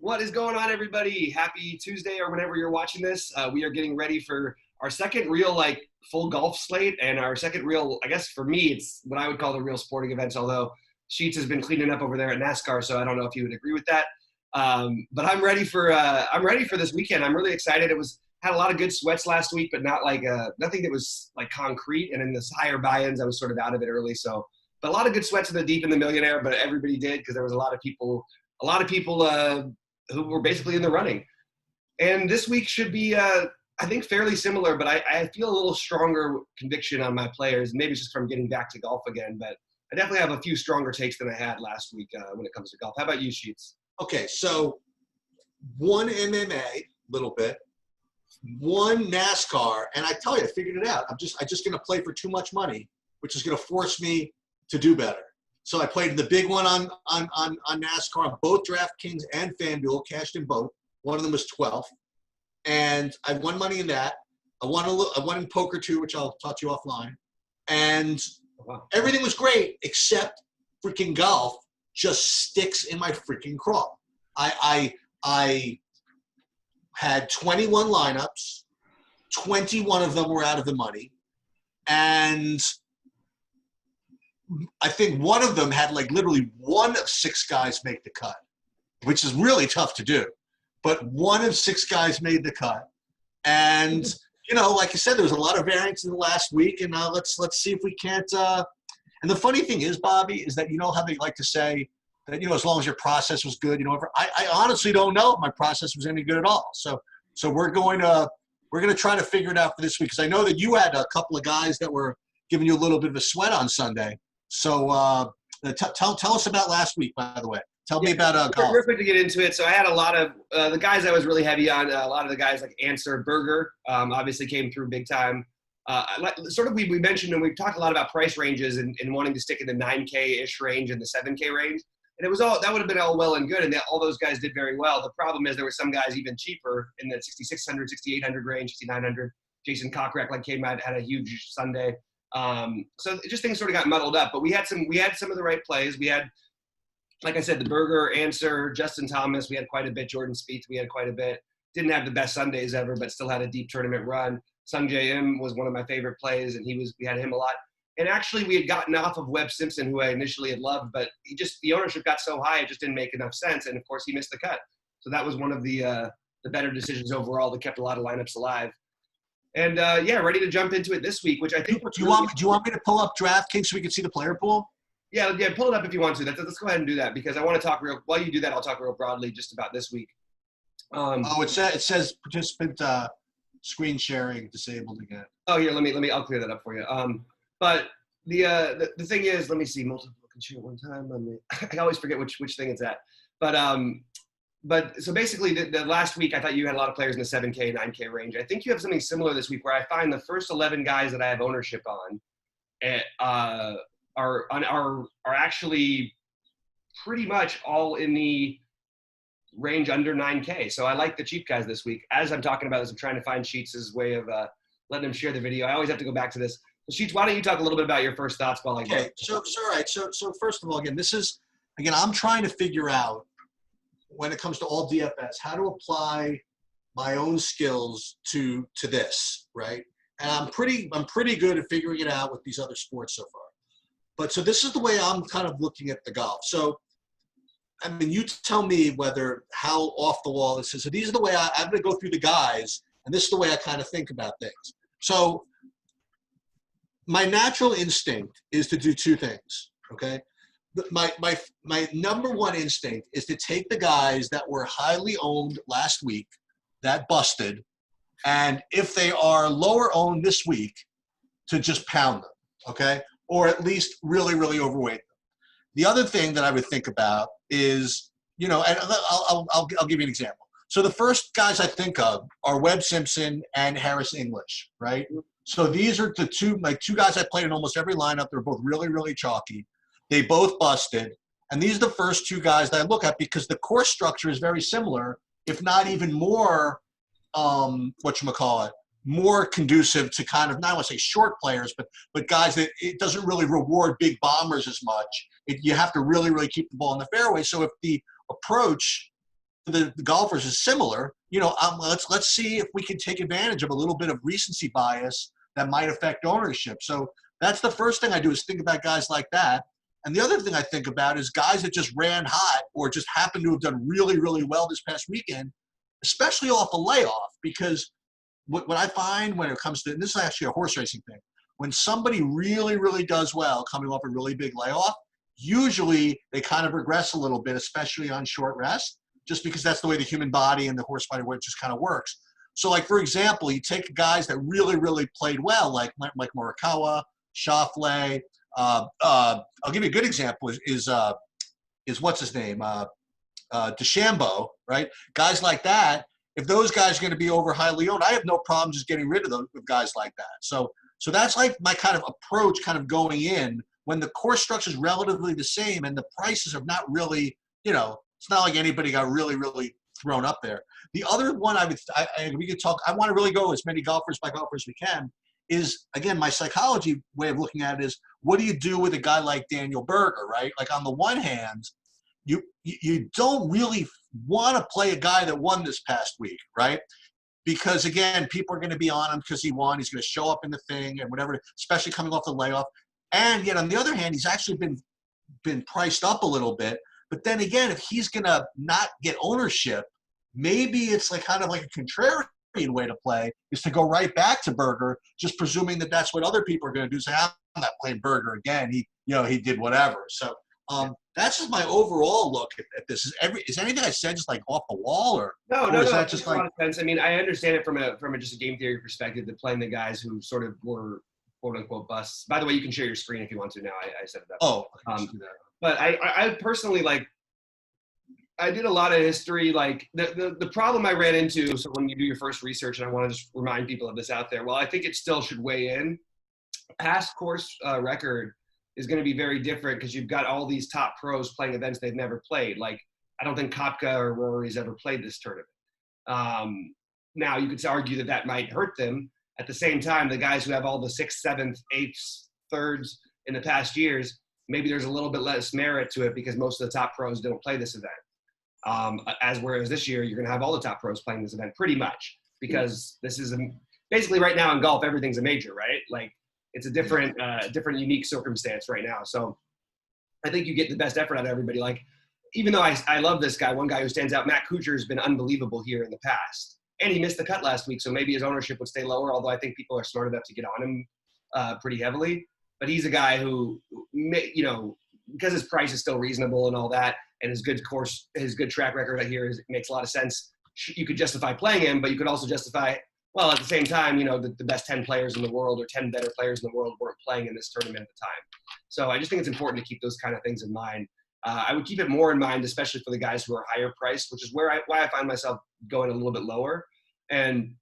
What is going on, everybody? Happy Tuesday or whenever you're watching this. We are getting ready for our second real, full golf slate and our second real, I guess for me, it's what I would call the real sporting events, although Sheets has been cleaning up over there at NASCAR, so I don't know if you would agree with that. But I'm ready for this weekend. I'm really excited. Had a lot of good sweats last week, but not nothing that was like concrete. And in this higher buy-ins, I was sort of out of it early. So, but a lot of good sweats in the deep in the millionaire, but everybody did because there was a lot of people who were basically in the running. And this week should be, I think, fairly similar, but I feel a little stronger conviction on my players. Maybe it's just from getting back to golf again, but I definitely have a few stronger takes than I had last week when it comes to golf. How about you, Sheets? Okay, so one MMA, little bit, one NASCAR, and I tell you, I figured it out. I'm just going to play for too much money, which is going to force me to do better. So I played the big one on NASCAR on both Draftkings and FanDuel, cashed in both. One of them was 12, and I won money in that. I won in poker too, which I'll talk to you offline. And everything was great except freaking golf just sticks in my freaking craw. I had 21 lineups, 21 of them were out of the money, and I think one of them had literally one of six guys make the cut, which is really tough to do. But one of six guys made the cut. And, like I said, there was a lot of variance in the last week. And let's see if we can't and the funny thing is, Bobby, is that how they like to say that, as long as your process was good, I honestly don't know if my process was any good at all. So we're going to try to figure it out for this week. Because I know that you had a couple of guys that were giving you a little bit of a sweat on Sunday. So tell us about last week, by the way. Tell me about golf. Real quick to get into it. So I had a lot of the guys I was really heavy on. A lot of the guys like Berger obviously came through big time. We mentioned and we've talked a lot about price ranges and wanting to stick in the 9K-ish range and the 7K range. And that would have been all well and good, and all those guys did very well. The problem is there were some guys even cheaper in the 6,600, 6,800 range, 6,900. Jason Kokrak came out, had a huge Sunday. So just things sort of got muddled up, but we had some of the right plays. We had, like I said, the Berger, Answer, Justin Thomas. We had quite a bit. Jordan Spieth, we had quite a bit. Didn't have the best Sundays ever, but still had a deep tournament run. Sung J M was one of my favorite plays, and we had him a lot. And actually, we had gotten off of Webb Simpson, who I initially had loved, but the ownership got so high, it just didn't make enough sense. And of course, he missed the cut. So that was one of the better decisions overall that kept a lot of lineups alive. And ready to jump into it this week, which I think. Do you want me to pull up DraftKings so we can see the player pool? Yeah, pull it up if you want to. Let's go ahead and do that because I want to talk while you do that, I'll talk real broadly just about this week. It says participant screen sharing disabled again. Oh, here, I'll clear that up for you. But the thing is, let me see, multiple can share at one time. I always forget which thing it's at. But so basically, the last week, I thought you had a lot of players in the 7K, 9K range. I think you have something similar this week where I find the first 11 guys that I have ownership on are actually pretty much all in the range under 9K. So I like the cheap guys this week. As I'm talking about this, I'm trying to find Sheets' way of letting him share the video. I always have to go back to this. So Sheets, why don't you talk a little bit about your first thoughts while I go? Okay, so all right. So first of all, I'm trying to figure out when it comes to all DFS, how to apply my own skills to this, right? And I'm pretty good at figuring it out with these other sports so far. But so this is the way I'm kind of looking at the golf. So, you tell me how off the wall this is. So these are the way I'm going to go through the guys, and this is the way I kind of think about things. So my natural instinct is to do two things, okay? My number one instinct is to take the guys that were highly owned last week that busted, and if they are lower owned this week, to just pound them, okay? Or at least really, really overweight them. The other thing that I would think about is, and I'll give you an example. So the first guys I think of are Webb Simpson and Harris English, right? So these are the two guys I played in almost every lineup. They're both really, really chalky. They both busted. And these are the first two guys that I look at because the course structure is very similar, if not even more, more conducive to kind of, not I want to say short players, but guys that it doesn't really reward big bombers as much. You have to really, really keep the ball in the fairway. So if the approach the golfers is similar. Let's see if we can take advantage of a little bit of recency bias that might affect ownership. So that's the first thing I do is think about guys like that. And the other thing I think about is guys that just ran hot or just happened to have done really, really well this past weekend, especially off a layoff. Because what I find when it comes to, and this is actually a horse racing thing, when somebody really, really does well coming off a really big layoff, usually they kind of regress a little bit, especially on short rest, just because that's the way the human body and the horse body just kind of works. So, like, for example, you take guys that really, really played well, like Morikawa, Schauffele. I'll give you a good example is what's his name? DeChambeau, right? Guys like that, if those guys are going to be over highly owned, I have no problem just getting rid of those guys like that. So that's like my kind of approach kind of going in when the course structure is relatively the same and the prices are not really, it's not like anybody got really, really thrown up there. The other one we could talk, I want to really go as many golfers by golfers as we can, is, again, my psychology way of looking at it is, what do you do with a guy like Daniel Berger, right? Like, on the one hand, you don't really want to play a guy that won this past week, right? Because, again, people are going to be on him because he won. He's going to show up in the thing and whatever, especially coming off the layoff. And yet, on the other hand, he's actually been priced up a little bit. But then again, if he's going to not get ownership, maybe it's like kind of like a contrarian way to play is to go right back to Berger, just presuming that that's what other people are going to do. Say, I'm not playing Berger again. He did whatever. So that's just my overall look at this. Is anything I said just like off the wall, or is that just like a lot of sense? I mean, I understand it from just a game theory perspective, that playing the guys who sort of were quote unquote busts. By the way, you can share your screen if you want to now. I set it up. Oh, but I personally, like, I did a lot of history. Like, the problem I ran into, so when you do your first research, and I want to just remind people of this out there, well, I think it still should weigh in. Past course record is going to be very different because you've got all these top pros playing events they've never played. Like, I don't think Koepka or Rory's ever played this tournament. Now, you could argue that might hurt them. At the same time, the guys who have all the 6th, 7th, 8th, 3rds in the past years, maybe there's a little bit less merit to it because most of the top pros don't play this event. Whereas this year, you're going to have all the top pros playing this event pretty much, because this is basically right now in golf, everything's a major, right? Like, it's a different unique circumstance right now. So I think you get the best effort out of everybody. Like, even though I love this guy, one guy who stands out, Matt Kuchar, has been unbelievable here in the past. And he missed the cut last week, so maybe his ownership would stay lower, although I think people are smart enough to get on him pretty heavily. But he's a guy who, because his price is still reasonable and all that, and his good track record here makes a lot of sense. You could justify playing him, but you could also justify, well, at the same time, the best 10 players in the world or 10 better players in the world weren't playing in this tournament at the time. So I just think it's important to keep those kind of things in mind. I would keep it more in mind, especially for the guys who are higher priced, which is why I find myself going a little bit lower. And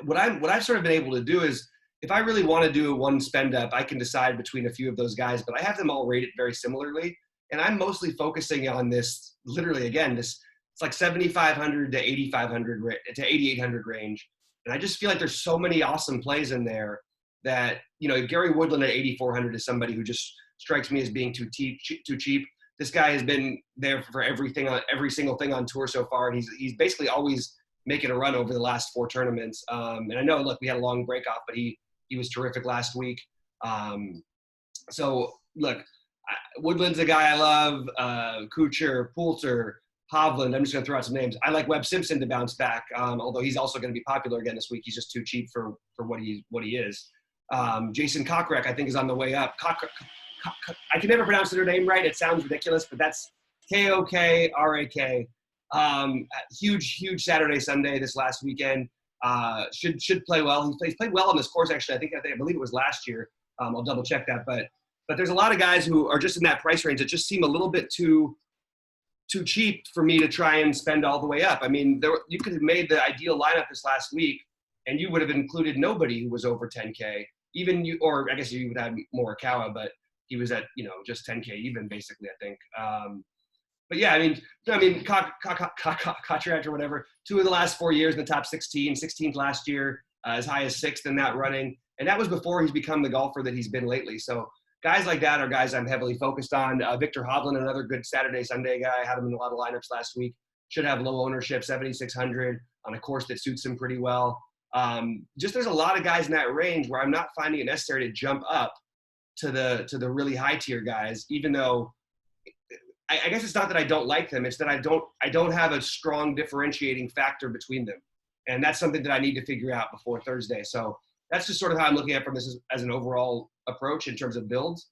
what I've sort of been able to do is, if I really want to do one spend up, I can decide between a few of those guys, but I have them all rated very similarly. And I'm mostly focusing on this, literally, again, it's like 7,500 to 8,500 to 8,800 range. And I just feel like there's so many awesome plays in there that, Gary Woodland at 8,400 is somebody who just strikes me as being too cheap. This guy has been there for every single thing on tour so far. And he's basically always making a run over the last 4 tournaments. And I know, look, we had a long break off, but he was terrific last week. So look, Woodland's a guy I love. Kuchar, Poulter, Hovland. I'm just going to throw out some names. I like Webb Simpson to bounce back, although he's also going to be popular again this week. He's just too cheap for what he is. Jason Kokrak, I think, is on the way up. I can never pronounce their name right. It sounds ridiculous, but that's Kokrak. Huge Saturday, Sunday this last weekend. Should play well. He's played well on this course, actually. I believe it was last year. I'll double check that, but there's a lot of guys who are just in that price range that just seem a little bit too cheap for me to try and spend all the way up. I mean, you could have made the ideal lineup this last week, and you would have included nobody who was over 10K. Even you, or I guess you would have Morikawa, but he was at just 10K even, basically, I think. But yeah, I mean, Kuchar or whatever. 2 of the last 4 years in the top 16, 16th last year, as high as 6th in that running, and that was before he's become the golfer that he's been lately. So guys like that are guys I'm heavily focused on. Victor Hovland, another good Saturday, Sunday guy. I had him in a lot of lineups last week. should have low ownership, 7,600 on a course that suits him pretty well. Just there's a lot of guys in that range where I'm not finding it necessary to jump up to the really high tier guys, even though I guess it's not that I don't like them. It's that I don't have a strong differentiating factor between them. And that's something that I need to figure out before Thursday. So that's just sort of how I'm looking at it from this as an overall approach in terms of builds.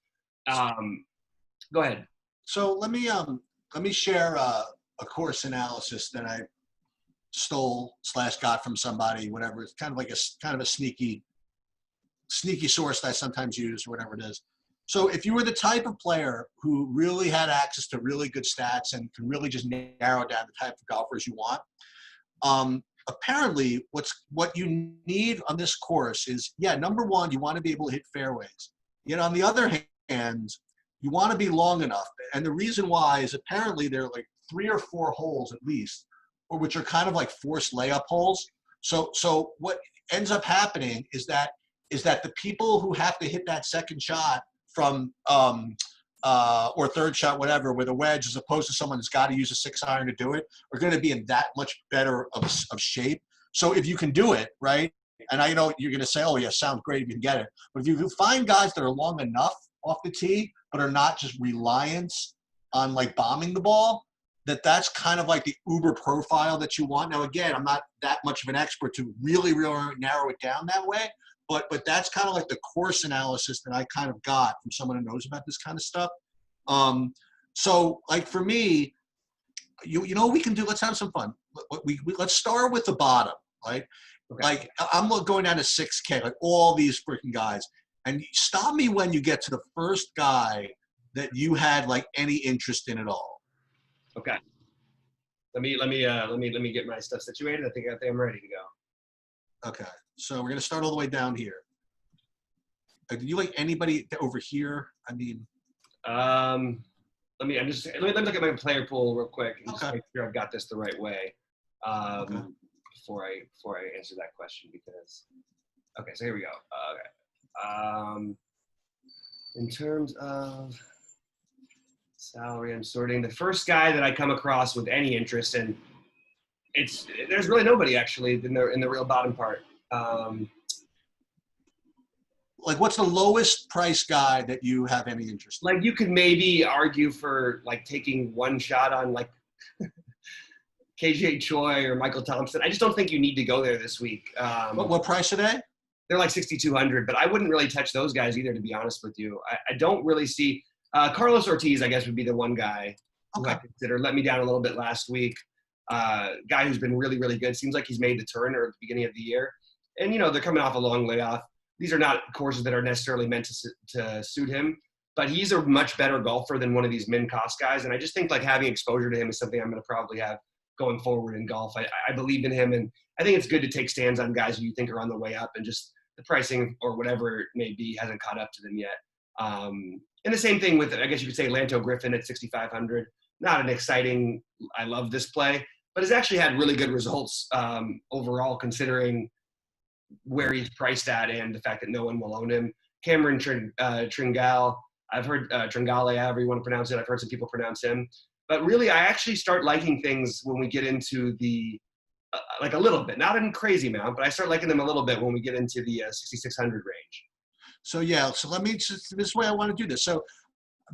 Go ahead. So let me share a course analysis that I stole / got from somebody, whatever. It's kind of a sneaky source that I sometimes use, or whatever it is. So if you were the type of player who really had access to really good stats and can really just narrow down the type of golfers you want, apparently what you need on this course is, number one, you want to be able to hit fairways. Yet on the other hand, you want to be long enough. And the reason why is apparently there are like 3 or 4 holes at least, or which are kind of like forced layup holes. So what ends up happening is that the people who have to hit that second shot from or third shot, whatever, with a wedge, as opposed to someone who's got to use a 6-iron to do it, are going to be in that much better of shape. So if you can do it, right, and I know you're going to say, oh, yeah, sounds great if you can get it. But if you find guys that are long enough off the tee, but are not just reliant on, like, bombing the ball, that's kind of like the uber profile that you want. Now, again, I'm not that much of an expert to really narrow it down that way. But that's kind of like the course analysis that I kind of got from someone who knows about this kind of stuff. So, like, for me, you know what we can do? Let's have some fun. Let's start with the bottom, right? Okay. Like, I'm going down to 6K, like all these freaking guys. And stop me when you get to the first guy that you had, like, any interest in at all. Okay. Let me get my stuff situated. I think I'm ready to go. Okay. So we're going to start all the way down here. Do you like anybody over here? I mean, let me look at my player pool real quick and okay. just make sure I've got this the right way before I answer that question, because so here we go. In terms of salary, I'm sorting the first guy that I come across with any interest in. There's really nobody actually in the real bottom part. Like, what's the lowest price guy that you have any interest in? Like, you could maybe argue for, like, taking one shot on, like, KJ Choi or Michael Thompson. I just don't think you need to go there this week. What price are they? They're like 6,200, but I wouldn't really touch those guys either, to be honest with you. I don't really see Carlos Ortiz, I guess, would be the one guy who I consider. Let me down a little bit last week. Guy who's been really, really good. Seems like he's made the turn or at the beginning of the year. And, they're coming off a long layoff. These are not courses that are necessarily meant to suit him, but he's a much better golfer than one of these min-cost guys. And I just think, like, having exposure to him is something I'm going to probably have going forward in golf. I believe in him, and I think it's good to take stands on guys who you think are on the way up, and just the pricing or whatever it may be hasn't caught up to them yet. And the same thing with, I guess you could say, Lanto Griffin at 6,500. Not an exciting, I love this play, but has actually had really good results overall, considering where he's priced at and the fact that no one will own him. Cameron Tringale, I've heard Tringale, however you want to pronounce it. I've heard some people pronounce him. But really, I actually start liking things when we get into the, like, a little bit, not in crazy amount, but I start liking them a little bit when we get into the 6,600 range. So this is the way I want to do this. So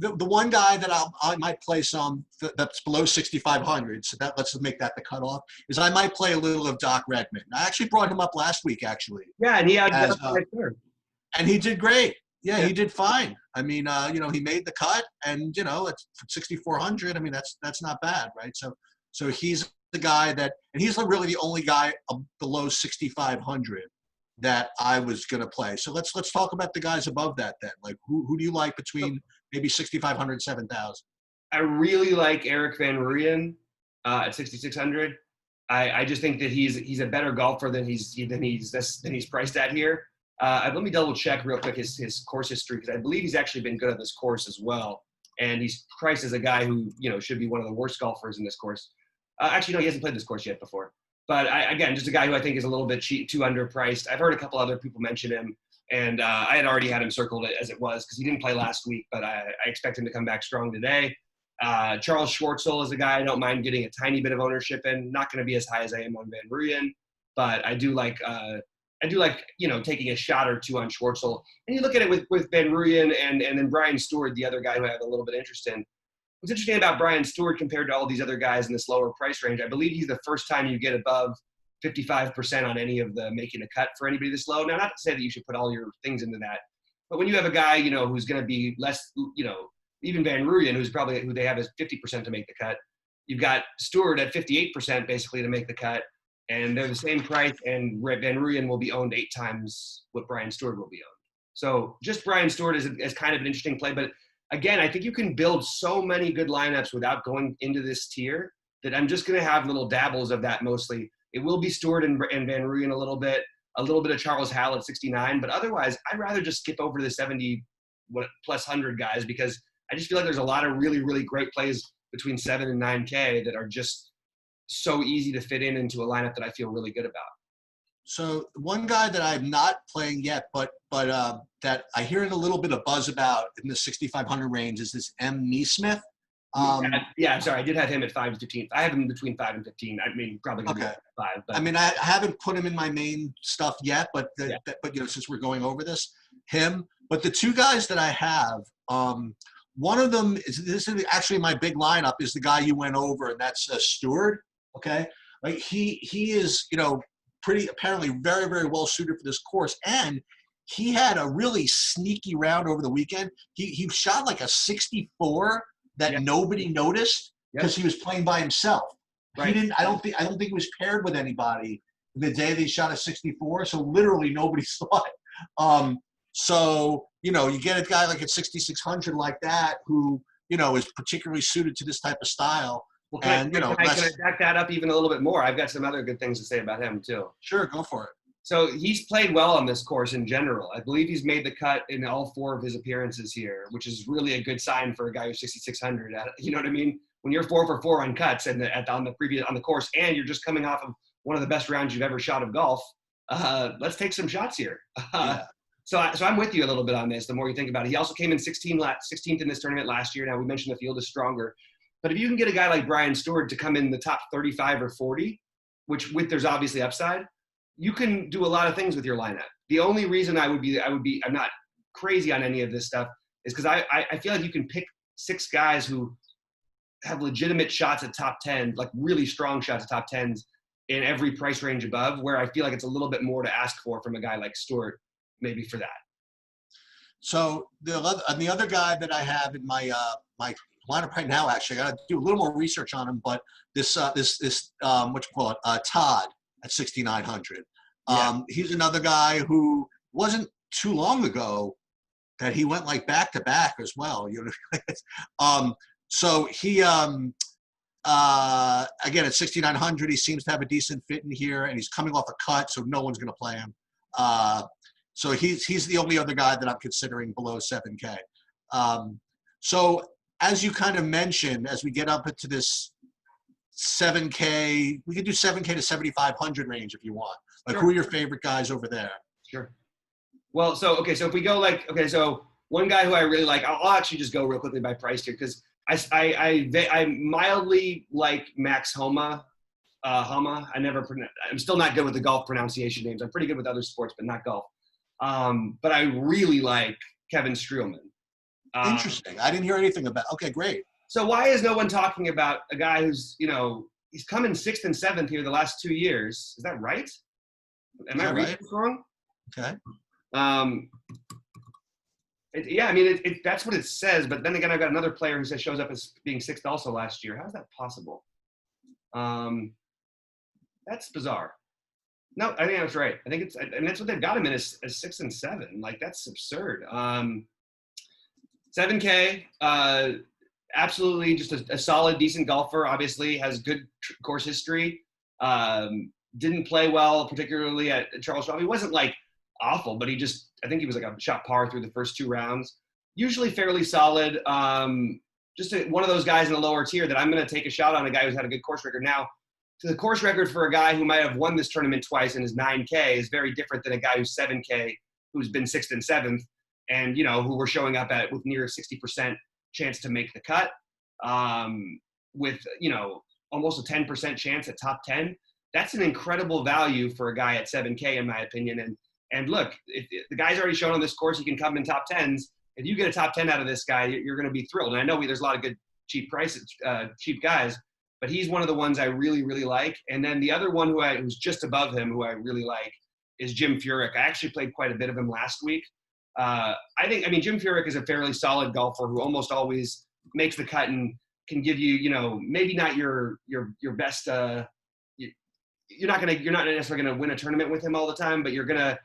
the one guy that I might play some that's below 6,500, so let's make that the cutoff, is I might play a little of Doc Redman. I actually brought him up last week, actually. Yeah, and he had and he did great. Yeah, he did fine. I mean, he made the cut, and it's 6,400. I mean, that's not bad, right? So he's the guy that, and he's really the only guy below 6,500 that I was going to play. So let's talk about the guys above that then. Like, who do you like between maybe 6,500 and 7,000? I really like Eric Van Rooyen at 6,600. I just think that he's a better golfer than he's priced at here. Let me double check real quick his course history, because I believe he's actually been good at this course as well. And he's priced as a guy who should be one of the worst golfers in this course. Actually, no, he hasn't played this course yet before. But again, just a guy who I think is a little bit cheap, too underpriced. I've heard a couple other people mention him, and I had already had him circled as it was because he didn't play last week. But I expect him to come back strong today. Charles Schwartzel is a guy I don't mind getting a tiny bit of ownership in. Not going to be as high as I am on Van Ruyen, but I do like taking a shot or two on Schwartzel. And you look at it with Van Ruyen and then Brian Stewart, the other guy who I have a little bit of interest in. What's interesting about Brian Stewart compared to all these other guys in this lower price range, I believe he's the first time you get above 55% on any of the making a cut for anybody this low. Now, not to say that you should put all your things into that, but when you have a guy, who's going to be less, even Van Ruyen, who they have as 50% to make the cut, you've got Stewart at 58% basically to make the cut, and they're the same price, and Van Ruyen will be owned 8 times what Brian Stewart will be owned. So just Brian Stewart is kind of an interesting play, but again, I think you can build so many good lineups without going into this tier that I'm just going to have little dabbles of that mostly. It will be Stewart and Van Ruyen a little bit of Charles Howell at 69, but otherwise, I'd rather just skip over the 70 plus 100 guys because I just feel like there's a lot of really, really great plays between 7 and 9K that are just so easy to fit into a lineup that I feel really good about. So one guy that I'm not playing yet, but that I hear a little bit of buzz about in the 6,500 range is this M. Neesmith. I'm sorry. I did have him at 5 to 15. I have him between 5 and 15. I mean, probably going to be 5. But. I mean, I haven't put him in my main stuff yet, but since we're going over him. But the 2 guys that I have, one of them this is actually my big lineup is the guy you went over, and that's Stewart. Okay, like he is pretty apparently very, very well suited for this course, and he had a really sneaky round over the weekend. He shot like a 64 that nobody noticed because he was playing by himself. Right. I don't think he was paired with anybody the day they shot a 64. So literally nobody saw it. So you get a guy like at 6,600 like that who is particularly suited to this type of style. Well, can I back that up even a little bit more? I've got some other good things to say about him too. Sure, go for it. So he's played well on this course in general. I believe he's made the cut in all 4 of his appearances here, which is really a good sign for a guy who's 6,600. You know what I mean? When you're 4 for 4 on cuts on the course, and you're just coming off of one of the best rounds you've ever shot of golf, let's take some shots here. So I'm with you a little bit on this. The more you think about it, he also came in 16th in this tournament last year. Now we mentioned the field is stronger, but if you can get a guy like Brian Stewart to come in the top 35 or 40, there's obviously upside. You can do a lot of things with your lineup. The only reason I'm not crazy on any of this stuff is because I feel like you can pick 6 guys who have legitimate shots at top 10, like really strong shots at top 10s in every price range above, where I feel like it's a little bit more to ask for from a guy like Stewart, maybe for that. So the other guy that I have in my my lineup right now, actually, I got to do a little more research on him, but this what you call it, Todd at 6,900. He's another guy who wasn't too long ago that he went like back to back as well. So he again at 6,900, he seems to have a decent fit in here, and he's coming off a cut, so no one's going to play him. So he's the only other guy that I'm considering below 7K. So as you kind of mentioned, as we get up into this 7K, we could do 7K to 7,500 range if you want. Like, Who are your favorite guys over there? Sure. Well, so if we go so one guy who I really like, I'll actually just go real quickly by price here because I mildly like Max Homa. I'm still not good with the golf pronunciation names. I'm pretty good with other sports, but not golf. But I really like Kevin Streelman. Interesting. I didn't hear anything about. Okay, great. So why is no one talking about a guy who's he's come in 6th and 7th here the last 2 years? Is that right? Am I reading this wrong? Okay. That's what it says. But then again, I've got another player who shows up as being 6th also last year. How is that possible? That's bizarre. No, I think that's right. I think that's what they've got him in as 6 and 7. Like, that's absurd. 7K, absolutely just a solid, decent golfer. Obviously has good course history. Didn't play well, particularly at Charles Schwab. He wasn't like awful, but I think he was like a shot par through the first 2 rounds. Usually fairly solid. One of those guys in the lower tier that I'm going to take a shot on, a guy who's had a good course record. Now, the course record for a guy who might have won this tournament twice and is 9K is very different than a guy who's 7K, who's been 6th and 7th, and who we're showing up with near a 60% chance to make the cut. with, you know, almost a 10% chance at top 10. That's an incredible value for a guy at 7K, in my opinion. And look, if the guy's already shown on this course he can come in top 10s. If you get a top 10 out of this guy, you're going to be thrilled. And I know there's a lot of good cheap prices, cheap guys, but he's one of the ones I really, really like. And then the other one who's just above him, who I really like, is Jim Furyk. I actually played quite a bit of him last week. I mean, Jim Furyk is a fairly solid golfer who almost always makes the cut and can give you, you know, maybe not your best. You're not necessarily gonna win a tournament with him all the time, but you're gonna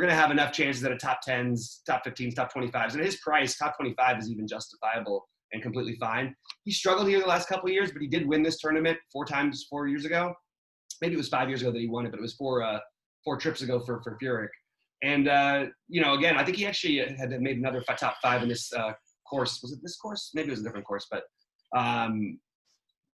have enough chances at a top 10s, top 15s, top 25s, and his price, top 25, is even justifiable and completely fine. He struggled here the last couple of years, but he did win this tournament 4 times 4 years ago. Maybe it was 5 years ago that he won it, but it was 4 trips ago for Furyk. And you know, again, I think he actually had made another top 5 in this course. Was it this course? Maybe it was a different course, but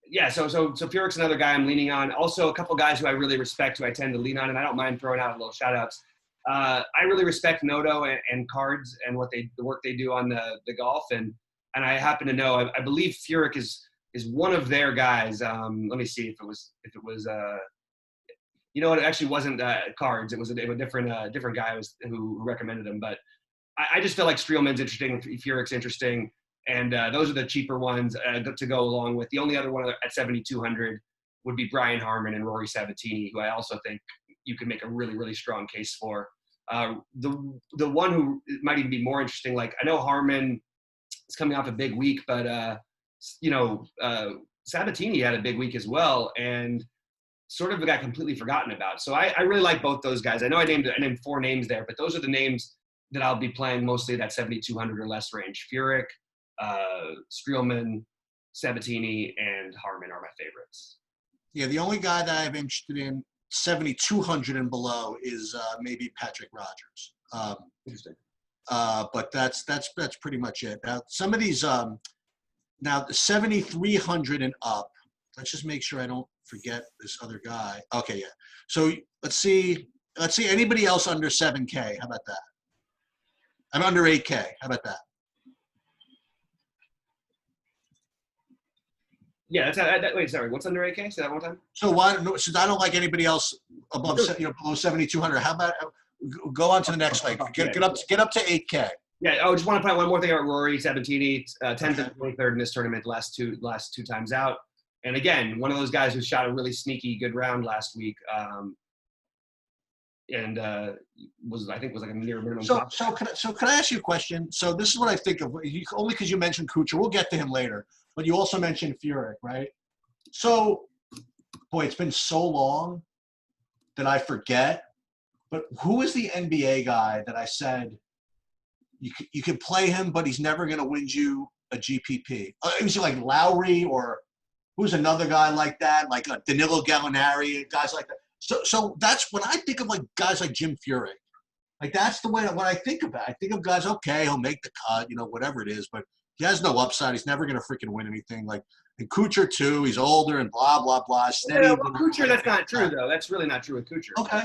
yeah. So Furyk's another guy I'm leaning on. Also, a couple guys who I really respect, who I tend to lean on, and I don't mind throwing out a little shout outs. I really respect Noto and Cards and the work they do on the golf, and I happen to know I believe Furyk is one of their guys. Let me see if it was you know what, it actually wasn't Cards. It was a different guy who recommended him. But I just feel like Streelman's interesting, Furyk's interesting, and those are the cheaper ones to go along with. The only other one at 7,200 would be Brian Harman and Rory Sabatini, who I also think you could make a really, really strong case for. The one who might even be more interesting, like I know Harman is coming off a big week, but you know, Sabatini had a big week as well, and sort of got completely forgotten about. So I really like both those guys. I know I named 4 names there, but those are the names that I'll be playing mostly that 7,200 or less range. Furyk, Streelman, Sabatini, and Harman are my favorites. Yeah, the only guy that I'm interested in 7,200 and below is maybe Patrick Rogers. Interesting. But that's pretty much it. Now some of these now 7,300 and up. Let's just make sure I don't forget this other guy. Okay, yeah. So let's see anybody else under 7K. How about that? I'm under 8K. How about that? Yeah, wait, sorry. What's under 8K? Say that one more time. So since I don't like anybody else above, below 7,200, how about go on to the next leg? Get up to 8K. Yeah, I just want to point one more thing about Rory Sabatini, 10th and 23rd in this tournament, last two times out. And again, one of those guys who shot a really sneaky good round last week, and was like a near minimum. So can I ask you a question? So this is what I think of, only because you mentioned Kuchar. We'll get to him later, but you also mentioned Furyk, right? So, boy, it's been so long that I forget. But who is the NBA guy that I said you can play him, but he's never going to win you a GPP? It was like Lowry, or who's another guy like that, like Danilo Gallinari, guys like that. So that's when I think of like guys like Jim Furyk. Like that's the way that when I think about it. I think of guys, okay, he'll make the cut, whatever it is, but he has no upside. He's never going to freaking win anything. Like, and Kuchar too, he's older and blah, blah, blah. Steady. Yeah, well, Kuchar, that's not true though. That's really not true with Kuchar. Okay.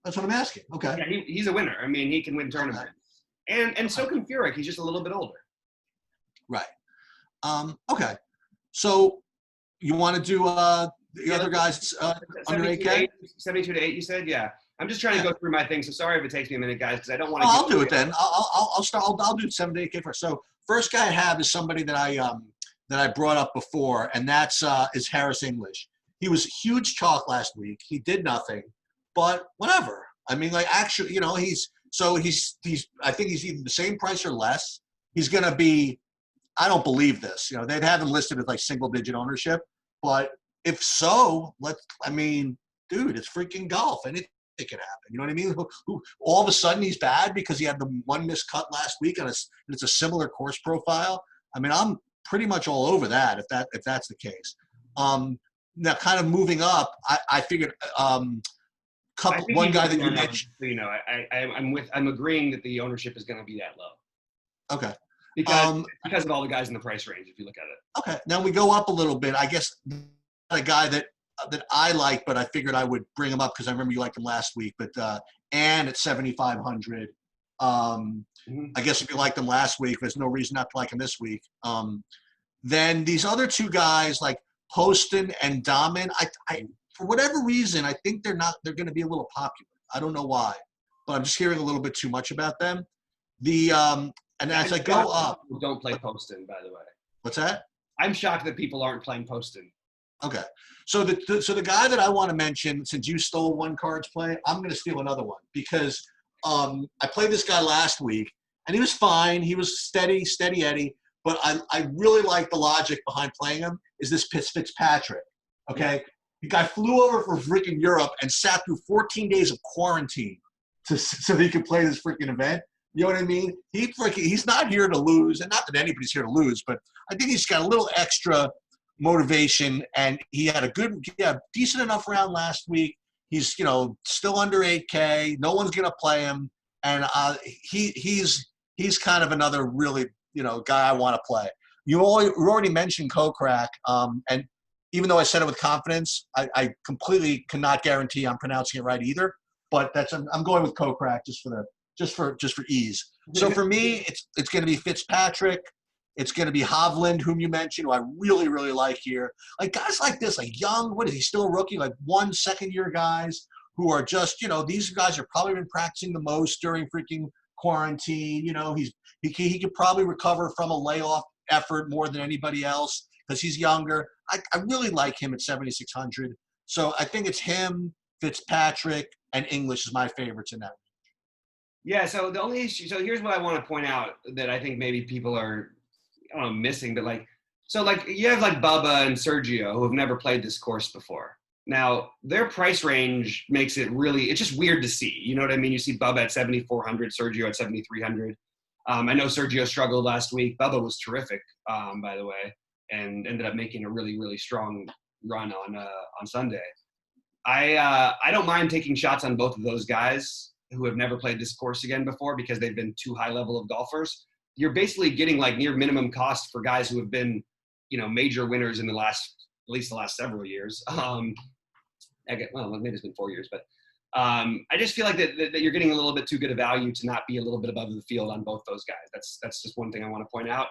That's what I'm asking. Okay. Yeah, he's a winner. I mean, he can win tournaments. Okay. And so can Furyk. He's just a little bit older. Right. Okay. So you want to do the other guys under 8K? 72 to 8, you said? Yeah. I'm just trying to go through my thing, so sorry if it takes me a minute, guys, because I don't want to. I'll do it then. I'll start. I'll do 7 to 8K first. So first guy I have is somebody that I brought up before, and that's is Harris English. He was huge chalk last week. He did nothing, but whatever. I mean, like actually, he's I think he's either the same price or less. He's going to be. I don't believe this. They'd have him listed as like single-digit ownership, but if so, dude, it's freaking golf, and it can happen. You know what I mean? All of a sudden he's bad because he had the one missed cut last week, and it's a similar course profile. I mean, I'm pretty much all over that if that's the case. Now, kind of moving up, I figured one guy that you mentioned. I'm agreeing that the ownership is going to be that low. Okay. Because of all the guys in the price range, if you look at it. Okay. Now we go up a little bit. I guess a guy that I like, but I figured I would bring him up because I remember you liked him last week. But Ann at 7,500. I guess if you liked him last week, there's no reason not to like him this week. then these other two guys like Poston and Dahmen, I for whatever reason, I think they're going to be a little popular. I don't know why, but I'm just hearing a little bit too much about them. And as I go up, don't play Poston, by the way. What's that? I'm shocked that people aren't playing Poston. Okay, so the guy that I want to mention, since you stole one card's play, I'm going to steal another one because I played this guy last week and he was fine. He was steady Eddie. But I really like the logic behind playing him is this Fitzpatrick. Okay, yeah. The guy flew over from freaking Europe and sat through 14 days of quarantine so he could play this freaking event. You know what I mean? He's not here to lose, and not that anybody's here to lose, but I think he's got a little extra motivation, and he had a decent enough round last week. He's still under 8K. No one's gonna play him, and he's kind of another really guy I want to play. You already mentioned Kuchar, and even though I said it with confidence, I completely cannot guarantee I'm pronouncing it right either. But I'm going with Kuchar just for ease. So for me, it's going to be Fitzpatrick. It's going to be Hovland, whom you mentioned, who I really, really like here. Like guys like this, like young, what is he, still a rookie? Like 1 second-year guys who are just, these guys have probably been practicing the most during freaking quarantine. He could probably recover from a layoff effort more than anybody else because he's younger. I really like him at 7,600. So I think it's him, Fitzpatrick, and English is my favorites in that. Yeah, so the only issue, so here's what I want to point out that I think maybe people are, missing, but you have like Bubba and Sergio who have never played this course before. Now, their price range makes it really, it's just weird to see. You know what I mean? You see Bubba at 7,400, Sergio at 7,300. I know Sergio struggled last week. Bubba was terrific, by the way, and ended up making a really, really strong run on Sunday. I don't mind taking shots on both of those guys who have never played this course again before because they've been too high level of golfers. You're basically getting like near minimum cost for guys who have been, major winners in at least the last several years. Maybe it's been 4 years, but I just feel like that you're getting a little bit too good a value to not be a little bit above the field on both those guys. That's just one thing I want to point out.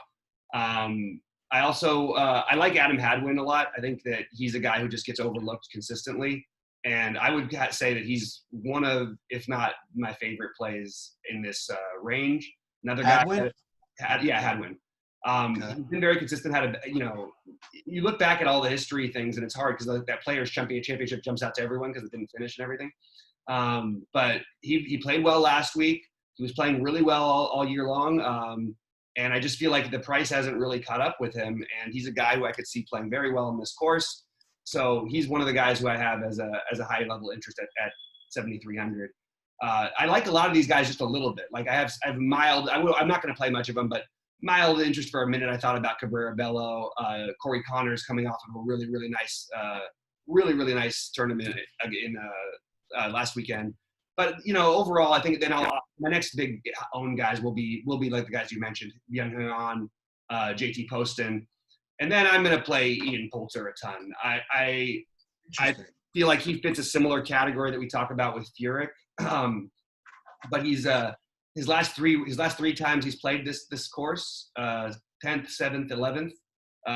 I also I like Adam Hadwin a lot. I think that he's a guy who just gets overlooked consistently, and I would say that he's one of, if not my favorite plays in this range. Another guy, Hadwin. He's been very consistent. You look back at all the history things, and it's hard because that players' championship jumps out to everyone because it didn't finish and everything. But he played well last week. He was playing really well all year long. And I just feel like the price hasn't really caught up with him. And he's a guy who I could see playing very well in this course. So he's one of the guys who I have as a high level interest at 7,300. I like a lot of these guys just a little bit. Like I have mild, I'm not going to play much of them, but mild interest for a minute. I thought about Cabrera Bello, Corey Connors coming off of a really, really nice tournament in last weekend. But overall, I think then my next big own guys will be like the guys you mentioned, Young Han, JT Poston, and then I'm going to play Ian Poulter a ton. I feel like he fits a similar category that we talk about with Furyk, but he's his last three times he's played this course, 10th, 7th, 11th,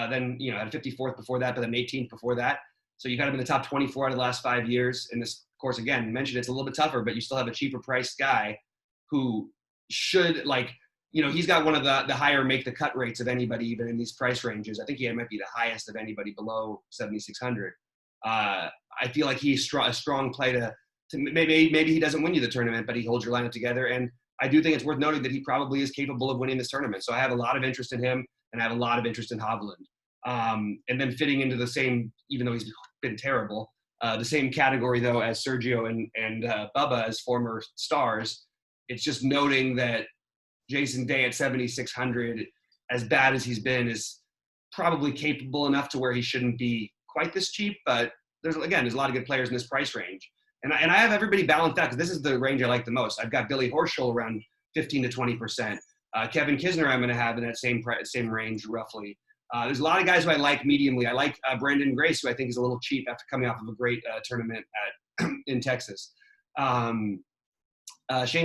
then at 54th before that, but then 18th before that. So you got him in the top 24 out of the last 5 years. In this course, again, you mentioned it's a little bit tougher, but you still have a cheaper priced guy who should he's got one of the higher make the cut rates of anybody even in these price ranges. I think he might be the highest of anybody below 7,600. I feel like he's a strong play to maybe he doesn't win you the tournament, but he holds your lineup together. And I do think it's worth noting that he probably is capable of winning this tournament. So I have a lot of interest in him, and I have a lot of interest in Hovland. And then fitting into the same, even though he's been terrible, the same category though as Sergio and Bubba as former stars. It's just noting that Jason Day at 7,600, as bad as he's been, is probably capable enough to where he shouldn't be quite this cheap. But there's a lot of good players in this price range. And I have everybody balanced out because this is the range I like the most. I've got Billy Horschel around 15 to 20%. Kevin Kisner I'm going to have in that same range roughly. There's a lot of guys who I like mediumly. I like Brandon Grace, who I think is a little cheap after coming off of a great tournament in Texas. Shane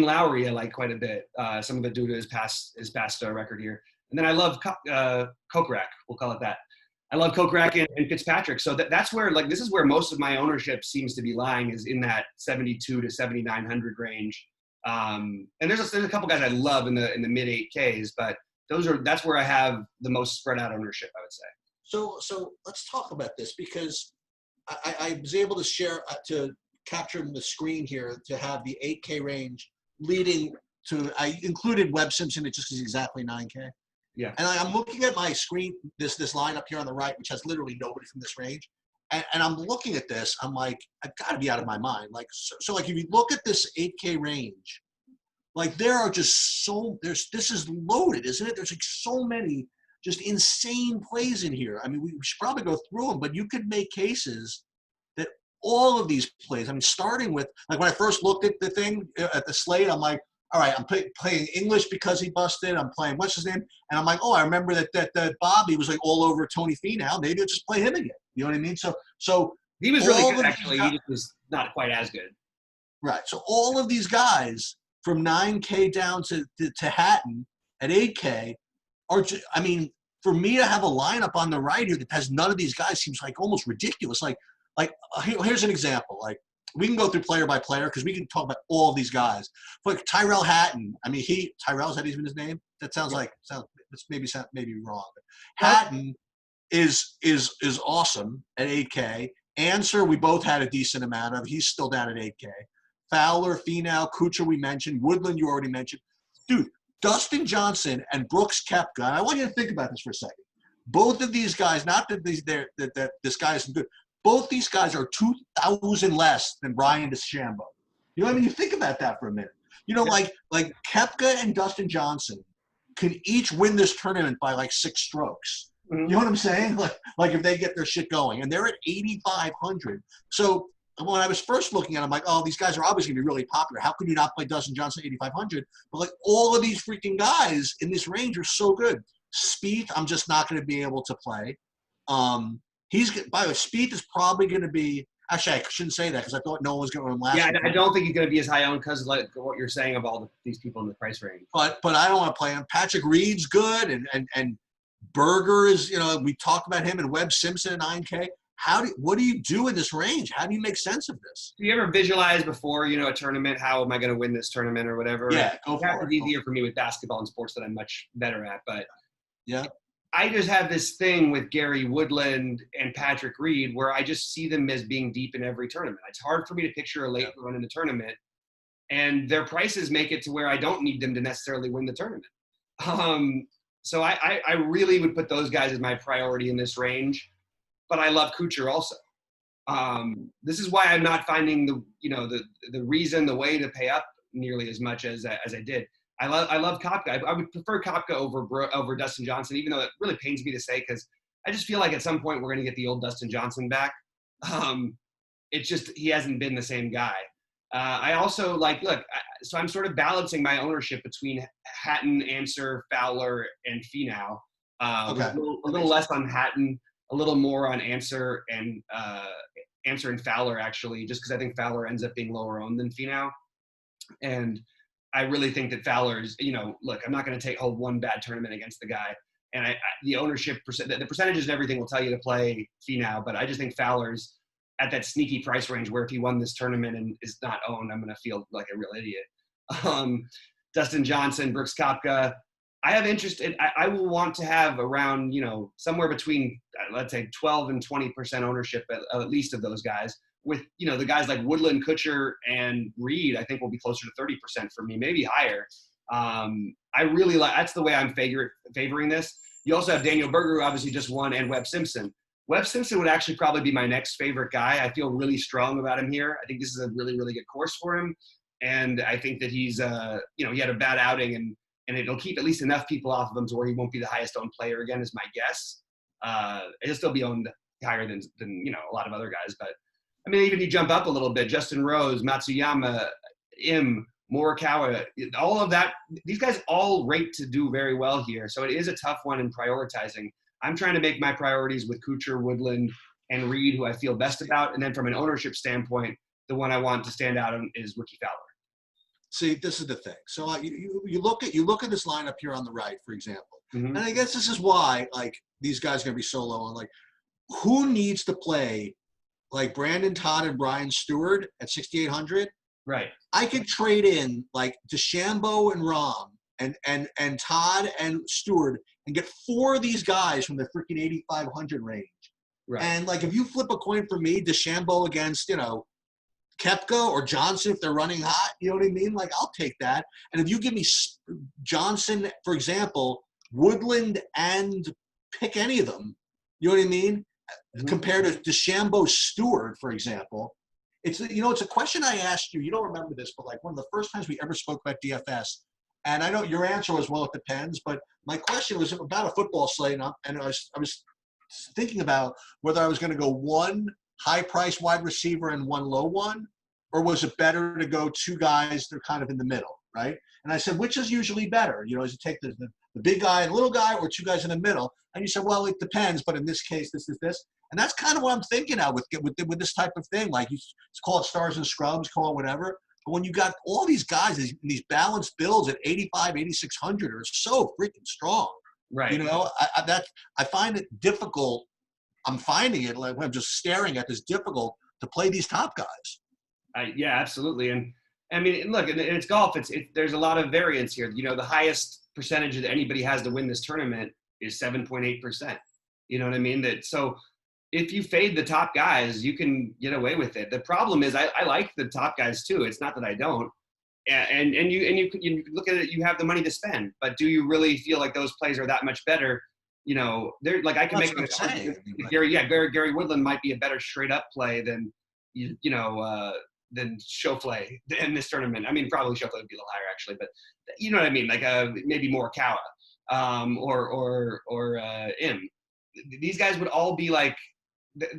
Lowry I like quite a bit. Some of it due to his past record here. And then I love Kokrak, we'll call it that. I love Kokrak and Fitzpatrick. So that's where, like, this is where most of my ownership seems to be lying, is in that 72 to 7,900 range. And there's a couple guys I love in the mid 8Ks, but that's where I have the most spread out ownership, I would say. So let's talk about this, because I was able to share, to capture the screen here, to have the 8K range leading to, I included Webb Simpson, it just is exactly 9K. Yeah. And I'm looking at my screen, this lineup here on the right, which has literally nobody from this range. And I'm looking at this, I'm like, I've got to be out of my mind. Like, so like, if you look at this 8K range, like, there are just this is loaded, isn't it? There's like so many just insane plays in here. I mean, we should probably go through them, but you could make cases that all of these plays, I mean, starting with, like, when I first looked at the thing, at the slate, I'm like, all right, I'm playing English because he busted. I'm playing, what's his name? And I'm like, oh, I remember that Bobby was like all over Tony Finau. Maybe I'll just play him again. You know what I mean? So he was really good, actually. He just was not quite as good. Right. So all of these guys from 9K down to Hatton at 8K are just, I mean, for me to have a lineup on the right here that has none of these guys seems like almost ridiculous. Like here's an example. Like, we can go through player by player because we can talk about all of these guys. Like Tyrell Hatton, I mean, Tyrell, is that even his name? That sounds maybe wrong. But Hatton is awesome at 8K. Answer, we both had a decent amount of. He's still down at 8K. Fowler, Finau, Kuchar, we mentioned. Woodland, you already mentioned. Dude, Dustin Johnson and Brooks Koepka. And I want you to think about this for a second. Both of these guys, not that this guy isn't good. Both these guys are 2,000 less than Brian DeChambeau. You know what I mean? You think about that for a minute. You know, like Koepka and Dustin Johnson can each win this tournament by like 6 strokes. Mm-hmm. You know what I'm saying? Like if they get their shit going. And they're at 8,500. So when I was first looking at it, I'm like, oh, these guys are obviously going to be really popular. How could you not play Dustin Johnson 8,500? But like, all of these freaking guys in this range are so good. Spieth, I'm just not going to be able to play. By the way, Spieth is probably going to be. Actually, I shouldn't say that because I thought no one was going to win last. Yeah, week. I don't think he's going to be as high owned because of like what you're saying of all these people in the price range. But I don't want to play him. Patrick Reed's good, and Berger is. You know, we talked about him, and Webb Simpson at 9K. What do you do in this range? How do you make sense of this? Do you ever visualize before, a tournament, how am I going to win this tournament or whatever? Yeah, go for it. It's easier for me with basketball and sports that I'm much better at, but yeah. I just have this thing with Gary Woodland and Patrick Reed where I just see them as being deep in every tournament. It's hard for me to picture a late run in the tournament, and their prices make it to where I don't need them to necessarily win the tournament. So I really would put those guys as my priority in this range, but I love Kuchar also. This is why I'm not finding the reason, the way to pay up nearly as much as I did. I love Koepka. I would prefer Koepka over Dustin Johnson, even though it really pains me to say because I just feel like at some point we're going to get the old Dustin Johnson back. It's just he hasn't been the same guy. I also so I'm sort of balancing my ownership between Hatton, Answer, Fowler, and Finau. Okay. A little less on Hatton, a little more on Answer and Fowler actually, just because I think Fowler ends up being lower owned than Finau, and I really think that Fowler is, look, I'm not going to hold one bad tournament against the guy. And the ownership, the percentages and everything will tell you to play Finau, but I just think Fowler's at that sneaky price range where if he won this tournament and is not owned, I'm going to feel like a real idiot. Dustin Johnson, Brooks Koepka, I have interest in, I will want to have around, somewhere between, let's say 12 and 20% ownership at least of those guys. With, the guys like Woodland, Kuchar, and Reed, I think will be closer to 30% for me, maybe higher. I really that's the way I'm favoring this. You also have Daniel Berger, who obviously just won, and Webb Simpson. Webb Simpson would actually probably be my next favorite guy. I feel really strong about him here. I think this is a really, really good course for him. And I think that he's, he had a bad outing and it'll keep at least enough people off of him to where he won't be the highest owned player again is my guess. He'll still be owned higher than a lot of other guys, but I mean, even you jump up a little bit, Justin Rose, Matsuyama, Morikawa, all of that, these guys all rate to do very well here. So it is a tough one in prioritizing. I'm trying to make my priorities with Kuchar, Woodland, and Reed, who I feel best about. And then from an ownership standpoint, the one I want to stand out on is Rookie Fowler. See, this is the thing. So you look at this lineup here on the right, for example. Mm-hmm. And I guess this is why, like, these guys are going to be so low. And, like, who needs to play, like, Brandon Todd and Brian Stewart at 6,800? Right. I could trade in, like, DeChambeau and Rom and Todd and Stewart and get 4 of these guys from the freaking 8,500 range. Right. And, like, if you flip a coin for me, DeChambeau against, you know, Koepka or Johnson, if they're running hot, you know what I mean? Like, I'll take that. And if you give me Johnson, for example, Woodland, and pick any of them, you know what I mean? Mm-hmm. Compared to DeChambeau Stewart, for example. It's, you know, it's a question I asked you. You don't remember this, but like one of the first times we ever spoke about DFS. And I know your answer was, well, it depends. But my question was about a football slate, and I was thinking about whether I was going to go one high-priced wide receiver and one low one, or was it better to go 2 guys that are kind of in the middle, right? And I said, which is usually better? You know, is it take the big guy and little guy, or 2 guys in the middle? And you said, well, it depends, but in this case, this is this. And that's kind of what I'm thinking now with this type of thing. Like, you call it stars and scrubs, call it whatever. But when you got all these guys, these balanced builds at 85, 8,600 are so freaking strong. Right. You know, I find it difficult. I'm finding it, like, when I'm just staring at this, difficult to play these top guys. Yeah, absolutely. And I mean, look, and it's golf. There's a lot of variance here. You know, the highest percentage that anybody has to win this tournament is 7.8%. You know what I mean? So if you fade the top guys, you can get away with it. The problem is I like the top guys too. It's not that I don't. And you look at it, you have the money to spend, but do you really feel like those plays are that much better? You know, they're like, I can make an argument. Gary Woodland might be a better straight up play than than Schauffele in this tournament. I mean, probably Schauffele would be a little higher actually, but you know what I mean? Like maybe Morikawa or Im. These guys would all be like,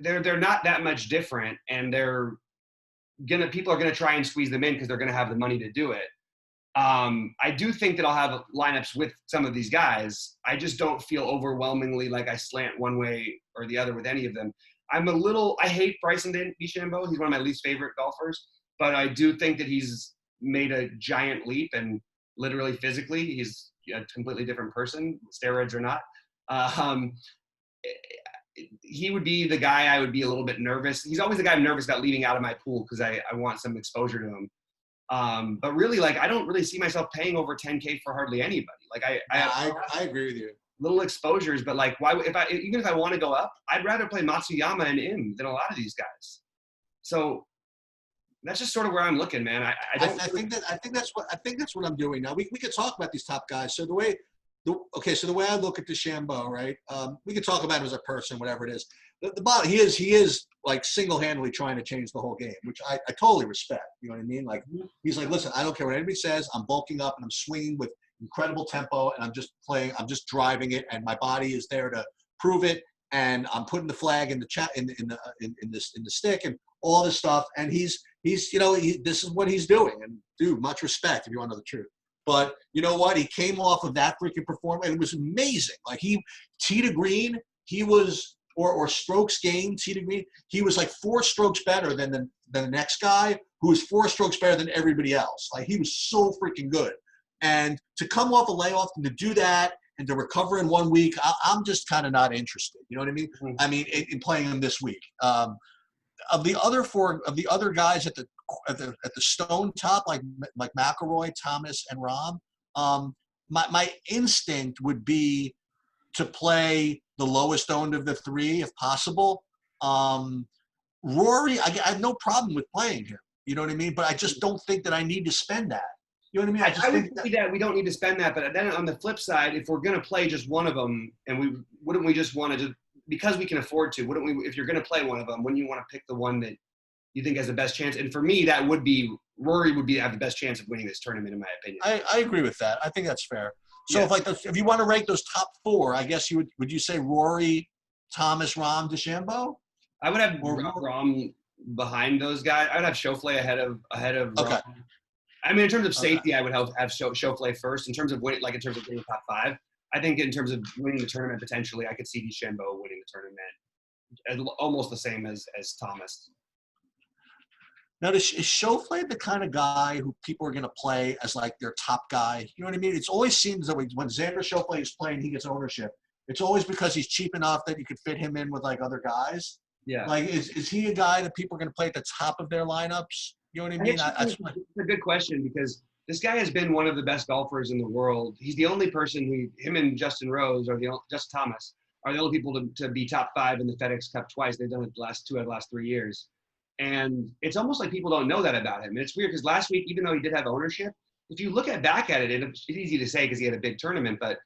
they're not that much different, and people are gonna try and squeeze them in because they're gonna have the money to do it. I do think that I'll have lineups with some of these guys. I just don't feel overwhelmingly like I slant one way or the other with any of them. I hate Bryson DeChambeau. He's one of my least favorite golfers, but I do think that he's made a giant leap, and literally physically, he's a completely different person, steroids or not. He would be the guy I would be a little bit nervous. He's always the guy I'm nervous about leaving out of my pool because I want some exposure to him. But really, like, I don't really see myself paying over 10K for hardly anybody. Like I agree with you. Little exposures, but like, even if I want to go up, I'd rather play Matsuyama and Im than a lot of these guys. So that's just sort of where I'm looking, man. I think that's what I'm doing now. We could talk about these top guys. So the way I look at DeChambeau, right? We could talk about him as a person, whatever it is. The bottom, he is like single-handedly trying to change the whole game, which I totally respect. You know what I mean? Like, he's like, listen, I don't care what anybody says. I'm bulking up and I'm swinging with incredible tempo, and I'm just driving it, and my body is there to prove it, and I'm putting the flag in the stick and all this stuff. And he's this is what he's doing. And dude, much respect if you want to know the truth. But you know what? He came off of that freaking performance, and it was amazing. Like, he tee to green, he was or strokes gained, tee to green, he was like 4 strokes better than the next guy, who was 4 strokes better than everybody else. Like, he was so freaking good. And to come off a layoff and to do that and to recover in 1 week, I'm just kind of not interested. You know what I mean? Mm-hmm. I mean, in playing him this week. Of the other guys at the stone top, like McIlroy, Thomas, and Rahm, my instinct would be to play the lowest owned of the 3 if possible. Rory, I have no problem with playing him. You know what I mean? But I just don't think that I need to spend that. You know what I mean? I would think that we don't need to spend that, but then on the flip side, if we're going to play just one of them, and wouldn't we just want to, because we can afford to, wouldn't we, if you're going to play one of them, wouldn't you want to pick the one that you think has the best chance? And for me, that would be, Rory would have the best chance of winning this tournament, in my opinion. I agree with that. I think that's fair. So if you want to rank those top 4, I guess would you say Rory, Thomas, Rahm, DeChambeau? I would have Rahm behind those guys. I would have Schauffele ahead of okay. Rahm. I mean, in terms of safety, I would have Schauffele first. In terms of winning, in terms of getting top 5, I think in terms of winning the tournament, potentially, I could see DeChambeau winning the tournament almost the same as Thomas. Now, is Schauffele the kind of guy who people are going to play as like their top guy? You know what I mean? It's always seems that when Xander Schauffele is playing, he gets ownership. It's always because he's cheap enough that you could fit him in with like other guys. Yeah. Like, is he a guy that people are going to play at the top of their lineups? You know what I mean? It's a good question because this guy has been one of the best golfers in the world. He's the only person him and Justin Rose or Justin Thomas are the only people to be top 5 in the FedEx Cup twice. They've done it the last 2 out of the last 3 years. And it's almost like people don't know that about him. And it's weird because last week, even though he did have ownership, if you look back at it, it's easy to say because he had a big tournament, but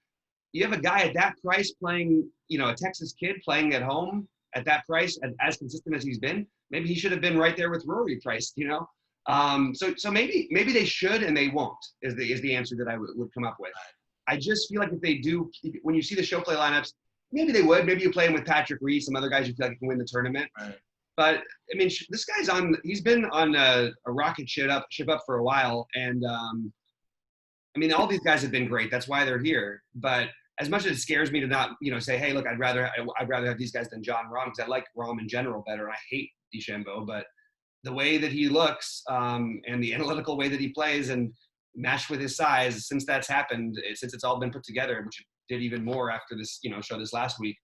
you have a guy at that price playing, a Texas kid playing at home at that price and as consistent as he's been. Maybe he should have been right there with Rory priced, So maybe they should and they won't is the answer that I would come up with. I just feel like if they do, when you see the show play lineups, maybe they would. Maybe you play him with Patrick Reed, some other guys you feel like can win the tournament. Right. But I mean, this guy's he's been on a rocket ship up for a while. And I mean, all these guys have been great. That's why they're here. But as much as it scares me to not, say, hey, look, I'd rather have these guys than John Rahm because I like Rahm in general better. And I hate DeChambeau, but the way that he looks and the analytical way that he plays and matched with his size, since that's happened, since it's all been put together, which it did even more after this, show this last week,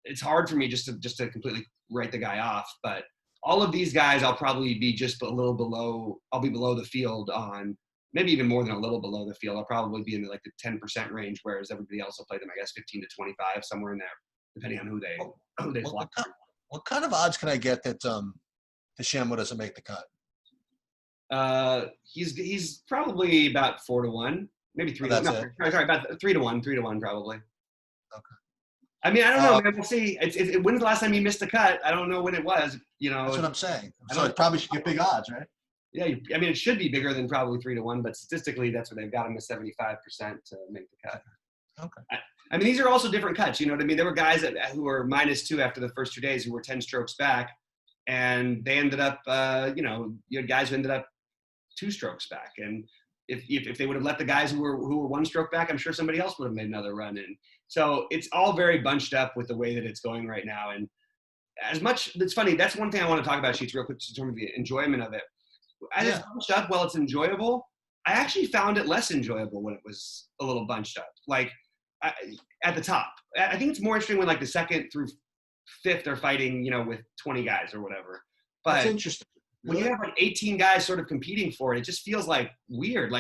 it's hard for me just to completely write the guy off. But all of these guys, I'll probably be just a little below. I'll be below the field on, maybe even more than a little below the field. I'll probably be in the 10% range, whereas everybody else will play them, I guess, 15 to 25, somewhere in there, depending on who they flock. What kind of odds can I get that DeChambeau doesn't make the cut? He's probably about 4 to 1, maybe 3 to 1. Sorry, about 3 to 1, 3 to 1 probably. Okay. I mean, I don't know, man. We'll see. When's the last time you missed a cut? I don't know when it was. That's what I'm saying. So it probably should get big odds, right? Yeah, I mean, it should be bigger than probably 3 to 1, but statistically, that's what they've got him to 75% to make the cut. Okay. I mean, these are also different cuts. You know what I mean? There were guys who were -2 after the first 2 days who were 10 strokes back, and they ended up, you had guys who ended up 2 strokes back. And if they would have let the guys who were 1 stroke back, I'm sure somebody else would have made another run in. So it's all very bunched up with the way that it's going right now. And as much, it's funny, that's one thing I want to talk about, Sheets, real quick, in terms of the enjoyment of it. As it's bunched up, while it's enjoyable, I actually found it less enjoyable when it was a little bunched up. At the top. I think it's more interesting when the 2nd through 5th are fighting, with 20 guys or whatever. But that's interesting. When you have 18 guys sort of competing for it, it just feels weird.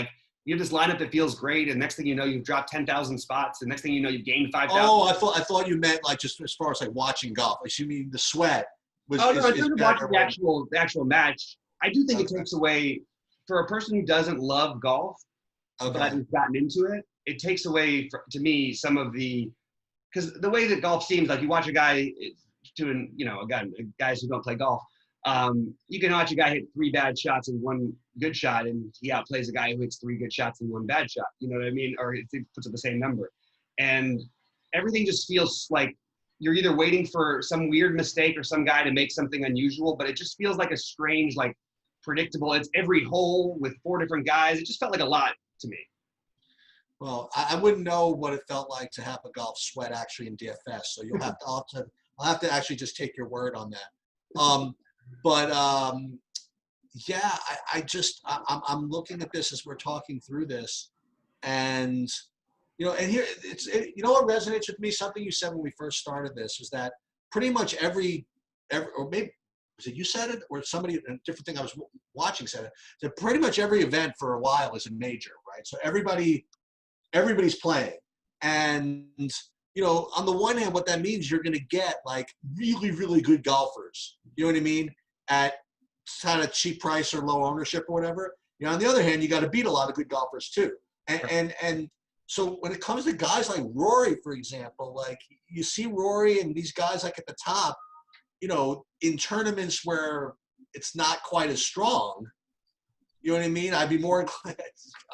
You have this lineup that feels great, and next thing you know, you've dropped 10,000 spots, and next thing you know, you've gained 5,000. Oh, I thought you meant just as far as watching golf. You mean the sweat? In terms of watching the actual match, I do think it takes away, for a person who doesn't love golf, but has gotten into it, it takes away, to me, some of the, because the way that golf seems, you watch a guy doing, guys who don't play golf, you can watch a guy hit 3 bad shots and 1 good shot, and he outplays a guy who hits 3 good shots and 1 bad shot. You know what I mean? Or it puts up the same number. And everything just feels like you're either waiting for some weird mistake or some guy to make something unusual, but it just feels like a strange, predictable. It's every hole with 4 different guys. It just felt like a lot to me. Well, I wouldn't know what it felt like to have a golf sweat actually in DFS. So I'll have to actually just take your word on that. Yeah, I'm looking at this as we're talking through this, and and here what resonates with me. Something you said when we first started this was that pretty much every or maybe was it you said it or somebody a different thing I was watching said it. That pretty much every event for a while is a major, right? So everybody's playing, and on the one hand, what that means, you're going to get really, really good golfers. You know what I mean? At kind of cheap price or low ownership or whatever. On the other hand, you got to beat a lot of good golfers too. And so when it comes to guys like Rory, for example, you see Rory and these guys at the top, in tournaments where it's not quite as strong. You know what I mean? I'd be more inclined.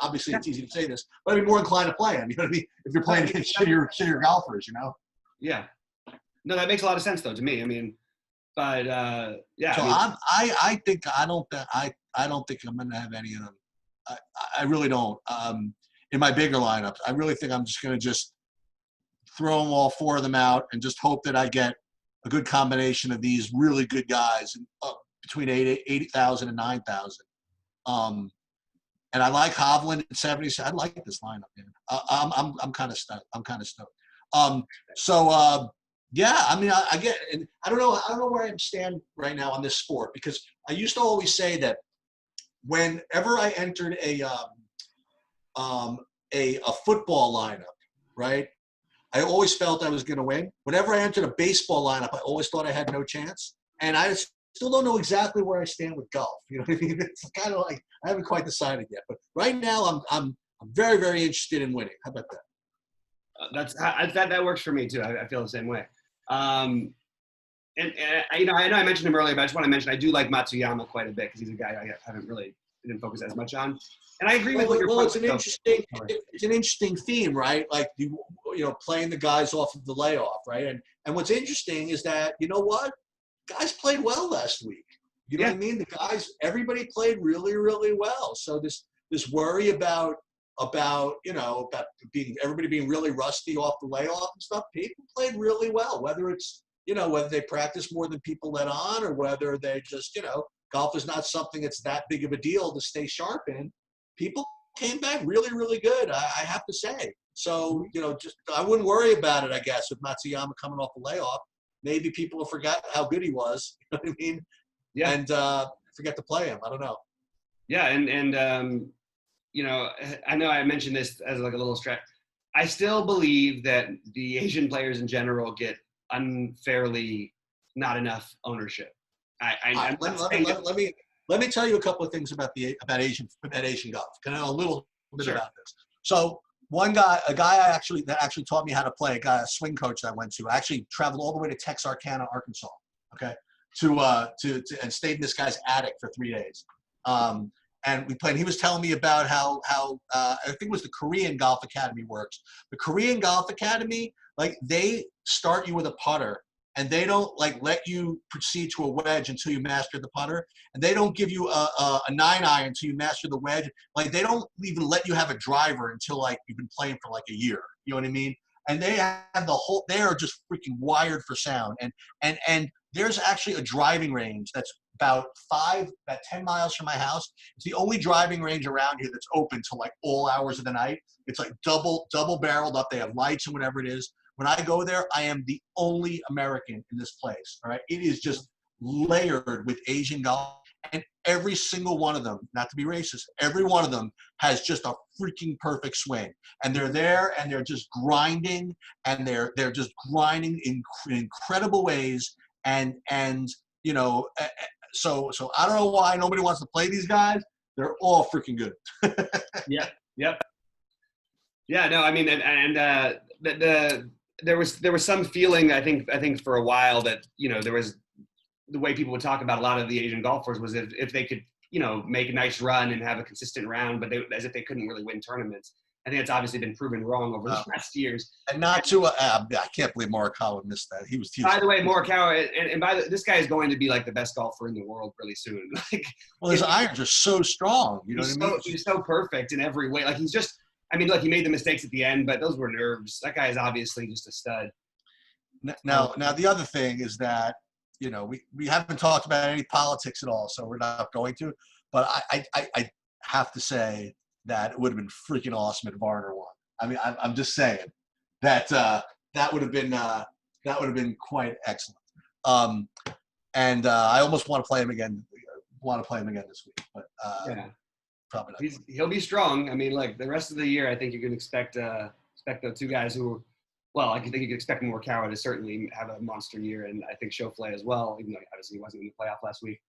Obviously, it's easy to say this, but I'd be more inclined to play him. You know what I mean? If you're playing against shittier golfers, Yeah. No, that makes a lot of sense though to me. I mean, but yeah. So I don't think I'm going to have any of them. I really don't. In my bigger lineups, I really think I'm just going to throw them all 4 of them out and just hope that I get a good combination of these really good guys. And between 80,000 and 9,000. And I like Hovland at 70. I like this lineup, man. I'm kind of stoked. Yeah, I mean, I get, and I don't know where I stand right now on this sport, because I used to always say that whenever I entered a football lineup, right, I always felt I was going to win. Whenever I entered a baseball lineup, I always thought I had no chance. And I still don't know exactly where I stand with golf. You know what I mean? It's kind of like I haven't quite decided yet. But right now, I'm very, very interested in winning. How about that? That works for me too. I feel the same way. And you know, I know I mentioned him earlier, but I just want to mention I do like Matsuyama quite a bit because he's a guy I didn't focus as much on. And I agree with what you're. Well, it's an interesting theme, right? Like you know, playing the guys off of the layoff, right? And what's interesting is that, you know what, guys played well last week. You know what I mean? Everybody played really, really well. So this worry about everybody being really rusty off the layoff and stuff, people played really well. Whether it's, you know, whether they practice more than people let on, or whether they just, you know, golf is not something that's that big of a deal to stay sharp in. People came back really, really good, I have to say. So, you know, just I wouldn't worry about it, I guess, with Matsuyama coming off the layoff. Maybe people will forget how good he was. You know what I mean? Yeah. And forget to play him. I don't know. Yeah, and you know I mentioned this as like a little stretch. I still believe that the Asian players in general get unfairly not enough ownership. Let me tell you a couple of things about Asian golf. Can I know a little bit about this? So a guy that actually taught me how to play, a swing coach that I went to. I actually traveled all the way to Texarkana, Arkansas, okay, and stayed in this guy's attic for 3 days. And we played. He was telling me about how I think it was the Korean Golf Academy works. The Korean Golf Academy, like, they start you with a putter, and they don't like let you proceed to a wedge until you master the putter, and they don't give you a 9-iron until you master the wedge. Like, they don't even let you have a driver until like you've been playing for like a year. You know what I mean? And they have they are just freaking wired for sound. And there's actually a driving range that's about 10 miles from my house. It's the only driving range around here that's open till like all hours of the night. It's like double barreled up. They have lights and whatever it is. When I go there, I am the only American in this place. All right. It is just layered with Asian golf, and every single one of them, not to be racist, every one of them has just a freaking perfect swing. And they're there and they're just grinding, and they're just grinding in incredible ways. And you know, so I don't know why nobody wants to play these guys. They're all freaking good. Yeah. Yep. Yeah. No, I mean, there was some feeling, I think for a while that, you know, there was the way people would talk about a lot of the Asian golfers was if they could, you know, make a nice run and have a consistent round, but as if they couldn't really win tournaments. I think it's obviously been proven wrong over the last years. And not to, I can't believe Morikawa missed that. He was by the way, Morikawa, this guy is going to be like the best golfer in the world really soon. Like, well, his irons are so strong. You know what I mean? He's so perfect in every way. Like, he's just, I mean, look, he made the mistakes at the end, but those were nerves. That guy is obviously just a stud. Now the other thing is that, you know, we haven't talked about any politics at all, so we're not going to. But I have to say that it would have been freaking awesome if Varner won. I mean, I'm just saying that that would have been quite excellent. And I almost want to play him again. This week, but yeah. Probably not. He'll be strong. I mean, like, the rest of the year, I think you can expect the two guys who, well, I think you can expect Morikawa to certainly have a monster year, and I think Schauffele as well, even though obviously he wasn't in the playoff last week.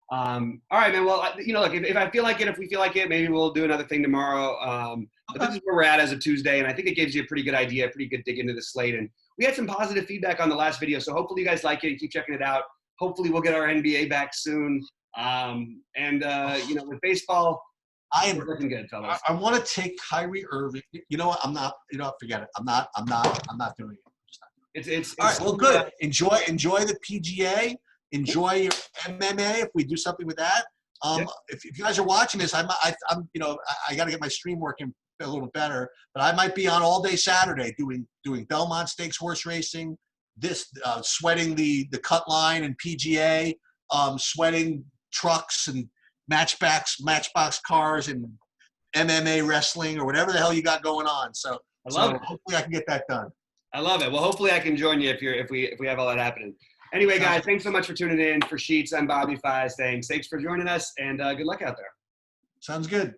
All right, man. Well, you know, look, if I feel like it, if we feel like it, maybe we'll do another thing tomorrow. But this is where we're at as of Tuesday, and I think it gives you a pretty good idea, a pretty good dig into the slate. And we had some positive feedback on the last video, so hopefully you guys like it and keep checking it out. Hopefully we'll get our NBA back soon. You know, with baseball, I am looking good, fellas. I want to take Kyrie Irving. You know what? I'm not. You know, forget it. I'm not doing it. It's all right. Well, good. Enjoy the PGA. Enjoy your MMA. If we do something with that. If you guys are watching this, I'm. You know, I got to get my stream working a little bit better. But I might be on all day Saturday doing Belmont Stakes horse racing. Sweating the cut line and PGA. sweating trucks and matchbox cars and MMA wrestling or whatever the hell you got going on. So hopefully I can get that done. I love it. Well, hopefully I can join you if we have all that happening. Anyway, guys, thanks so much for tuning in. For Sheets, I'm BobbyFi saying thanks for joining us, and good luck out there. Sounds good.